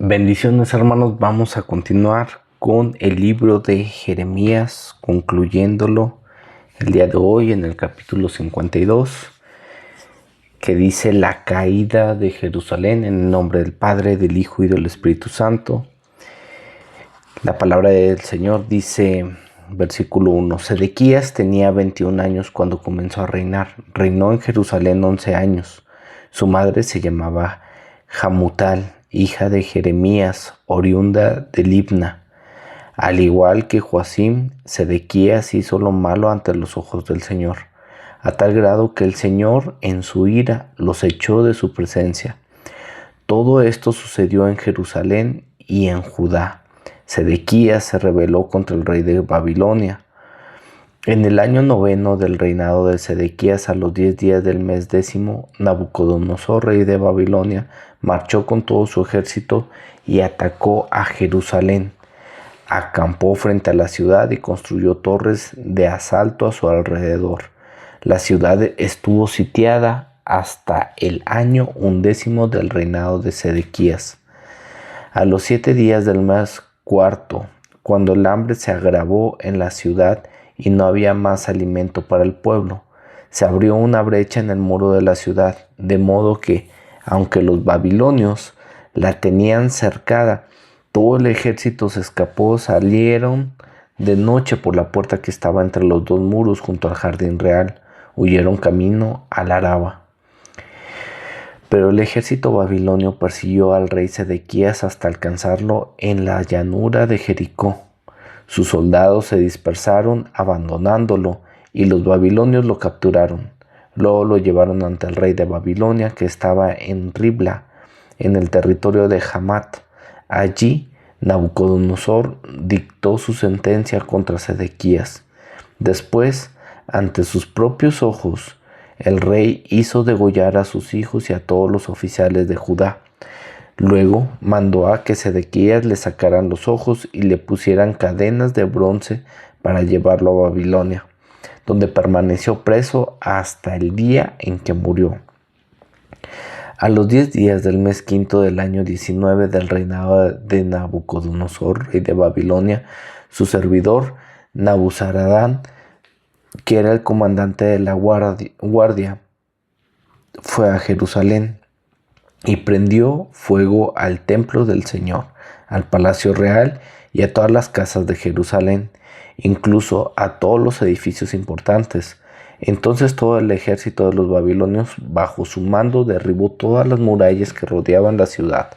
Bendiciones, hermanos, vamos a continuar con el libro de Jeremías, concluyéndolo el día de hoy en el capítulo 52, que dice la caída de Jerusalén, en el nombre del Padre, del Hijo y del Espíritu Santo. La palabra del Señor dice, versículo 1, Sedequías tenía 21 años cuando comenzó a reinar. Reinó en Jerusalén 11 años. Su madre se llamaba Hamutal, hija de Jeremías, oriunda de Libna. Al igual que Joacim, Sedequías hizo lo malo ante los ojos del Señor, a tal grado que el Señor en su ira los echó de su presencia. Todo esto sucedió en Jerusalén y en Judá. Sedequías se rebeló contra el rey de Babilonia. En el año 9 del reinado de Sedequías, a los 10 días del mes 10, Nabucodonosor, rey de Babilonia, marchó con todo su ejército y atacó a Jerusalén. Acampó frente a la ciudad y construyó torres de asalto a su alrededor. La ciudad estuvo sitiada hasta el año 11 del reinado de Sedequías. A los 7 días del mes cuarto, cuando el hambre se agravó en la ciudad y no había más alimento para el pueblo, se abrió una brecha en el muro de la ciudad, de modo que, aunque los babilonios la tenían cercada, todo el ejército se escapó. Salieron de noche por la puerta que estaba entre los dos muros junto al jardín real. Huyeron camino al Araba. Pero el ejército babilonio persiguió al rey Sedequías hasta alcanzarlo en la llanura de Jericó. Sus soldados se dispersaron abandonándolo y los babilonios lo capturaron. Luego lo llevaron ante el rey de Babilonia, que estaba en Ribla, en el territorio de Hamat. Allí Nabucodonosor dictó su sentencia contra Sedequías. Después, ante sus propios ojos, el rey hizo degollar a sus hijos y a todos los oficiales de Judá. Luego mandó a que Sedequías le sacaran los ojos y le pusieran cadenas de bronce para llevarlo a Babilonia, donde permaneció preso hasta el día en que murió. A los 10 días del mes quinto del año 19 del reinado de Nabucodonosor, rey de Babilonia, su servidor Nabuzaradán, que era el comandante de la guardia, fue a Jerusalén y prendió fuego al templo del Señor, al palacio real y a todas las casas de Jerusalén, incluso a todos los edificios importantes. Entonces todo el ejército de los babilonios, bajo su mando, derribó todas las murallas que rodeaban la ciudad.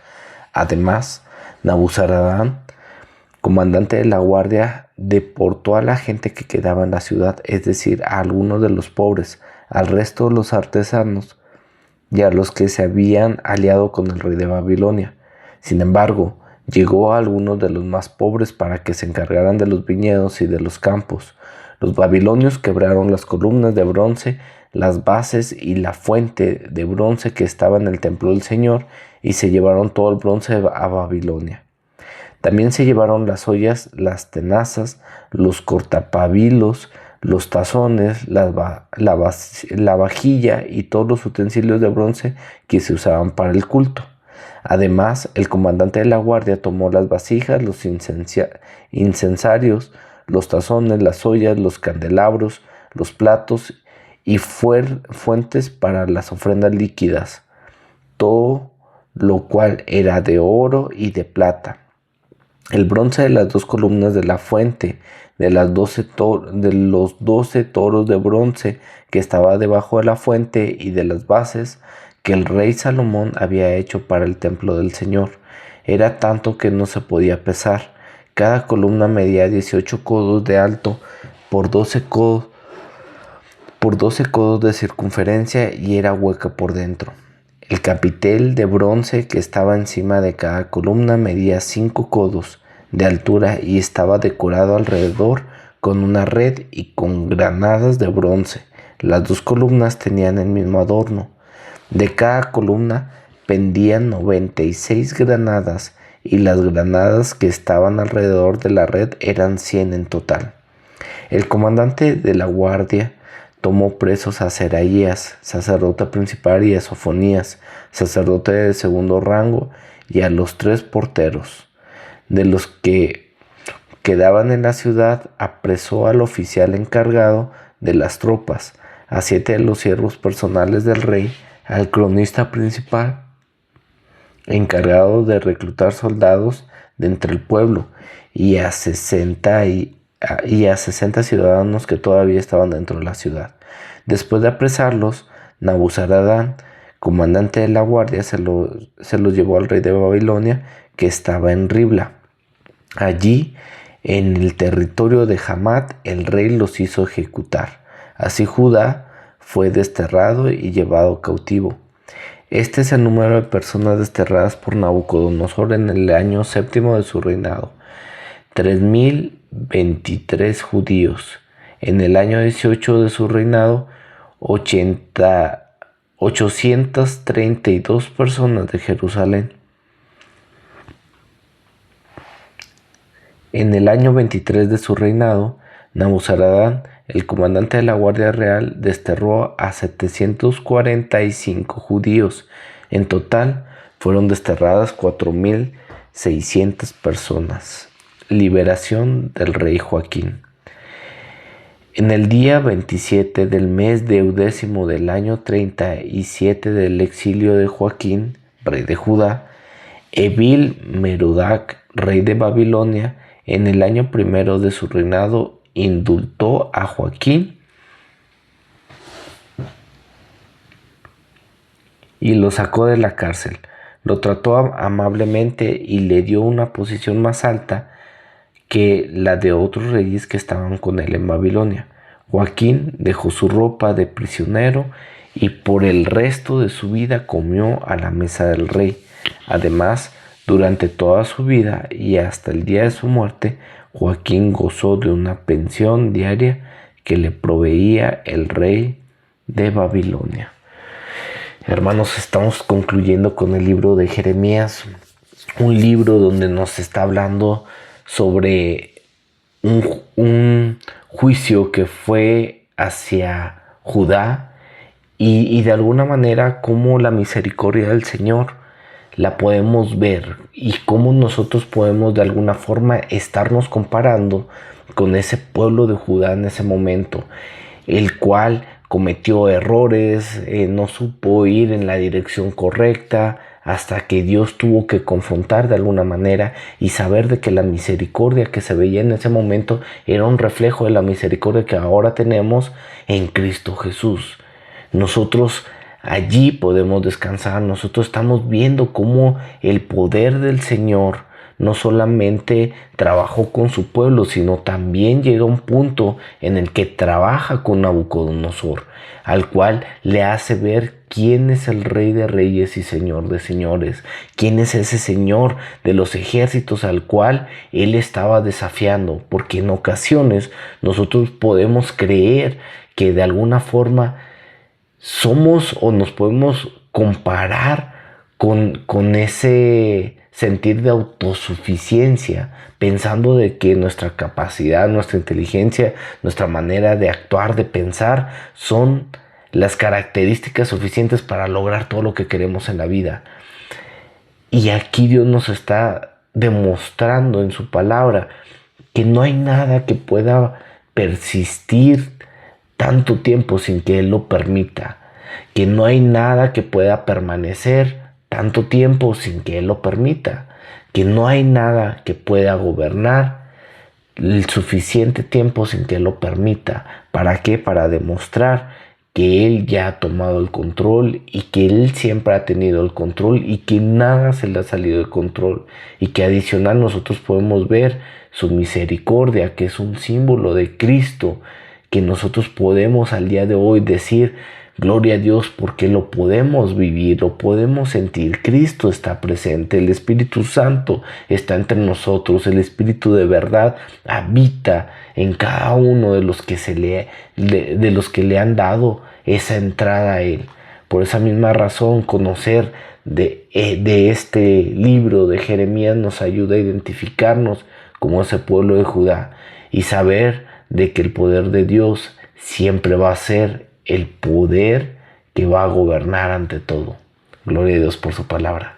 Además, Nabuzaradán, comandante de la guardia, deportó a la gente que quedaba en la ciudad, es decir, a algunos de los pobres, al resto de los artesanos y a los que se habían aliado con el rey de Babilonia. Sin embargo, llegó a algunos de los más pobres para que se encargaran de los viñedos y de los campos. Los babilonios quebraron las columnas de bronce, las bases y la fuente de bronce que estaba en el templo del Señor, y se llevaron todo el bronce a Babilonia. También se llevaron las ollas, las tenazas, los cortapabilos, los tazones, la vajilla y todos los utensilios de bronce que se usaban para el culto. Además, el comandante de la guardia tomó las vasijas, los incensarios, los tazones, las ollas, los candelabros, los platos y fuentes para las ofrendas líquidas, todo lo cual era de oro y de plata. El bronce de las 2 columnas de la fuente, de los 12 toros de bronce que estaba debajo de la fuente y de las bases que el rey Salomón había hecho para el templo del Señor, era tanto que no se podía pesar. Cada columna medía 18 codos de alto por 12 codos de circunferencia y era hueca por dentro. El capitel de bronce que estaba encima de cada columna medía 5 codos de altura y estaba decorado alrededor con una red y con granadas de bronce. Las 2 columnas tenían el mismo adorno. De cada columna pendían 96 granadas y las granadas que estaban alrededor de la red eran 100 en total. El comandante de la guardia tomó presos a Seraías, sacerdote principal, y a Sofonías, sacerdote de segundo rango, y a los 3 porteros. De los que quedaban en la ciudad, apresó al oficial encargado de las tropas, a 7 de los siervos personales del rey, al cronista principal, encargado de reclutar soldados de entre el pueblo, y a 60 ciudadanos que todavía estaban dentro de la ciudad. Después de apresarlos, Nabuzaradán, comandante de la guardia, se los llevó al rey de Babilonia, que estaba en Ribla. Allí, en el territorio de Hamat, el rey los hizo ejecutar. Así Judá fue desterrado y llevado cautivo. Este es el número de personas desterradas por Nabucodonosor en el año 7 de su reinado: 3.023 judíos. En el año 18 de su reinado, 832 personas de Jerusalén. En el año 23 de su reinado, Nabuzaradán, el comandante de la Guardia Real, desterró a 745 judíos. En total, fueron desterradas 4.600 personas. Liberación del rey Joaquín. En el día 27 del mes deudécimo del año 37 del exilio de Joaquín, rey de Judá, Evil Merodach, rey de Babilonia, en el año 1 de su reinado, indultó a Joaquín y lo sacó de la cárcel. Lo trató amablemente y le dio una posición más alta que la de otros reyes que estaban con él en Babilonia. Joaquín dejó su ropa de prisionero y por el resto de su vida comió a la mesa del rey. Además, durante toda su vida y hasta el día de su muerte, Joaquín gozó de una pensión diaria que le proveía el rey de Babilonia. Hermanos, estamos concluyendo con el libro de Jeremías, un libro donde nos está hablando sobre un juicio que fue hacia Judá y de alguna manera cómo la misericordia del Señor la podemos ver y cómo nosotros podemos de alguna forma estarnos comparando con ese pueblo de Judá en ese momento, el cual cometió errores, no supo ir en la dirección correcta, hasta que Dios tuvo que confrontar de alguna manera y saber de que la misericordia que se veía en ese momento era un reflejo de la misericordia que ahora tenemos en Cristo Jesús. Nosotros allí podemos descansar. Nosotros estamos viendo cómo el poder del Señor no solamente trabajó con su pueblo, sino también llega a un punto en el que trabaja con Nabucodonosor, al cual le hace ver quién es el Rey de Reyes y Señor de Señores, quién es ese Señor de los ejércitos al cual él estaba desafiando, porque en ocasiones nosotros podemos creer que de alguna forma somos o nos podemos comparar con ese sentir de autosuficiencia, pensando de que nuestra capacidad, nuestra inteligencia, nuestra manera de actuar, de pensar, son las características suficientes para lograr todo lo que queremos en la vida. Y aquí Dios nos está demostrando en su palabra que no hay nada que pueda persistir tanto tiempo sin que Él lo permita, que no hay nada que pueda permanecer tanto tiempo sin que Él lo permita, que no hay nada que pueda gobernar el suficiente tiempo sin que Él lo permita. ¿Para qué? Para demostrar que Él ya ha tomado el control y que Él siempre ha tenido el control y que nada se le ha salido de control, y que adicional nosotros podemos ver su misericordia, que es un símbolo de Cristo, que nosotros podemos al día de hoy decir gloria a Dios porque lo podemos vivir, lo podemos sentir. Cristo está presente, el Espíritu Santo está entre nosotros, el Espíritu de verdad habita en cada uno de los que le han dado esa entrada a Él. Por esa misma razón, conocer de este libro de Jeremías nos ayuda a identificarnos como ese pueblo de Judá y saber de que el poder de Dios siempre va a ser el poder que va a gobernar ante todo. Gloria a Dios por su palabra.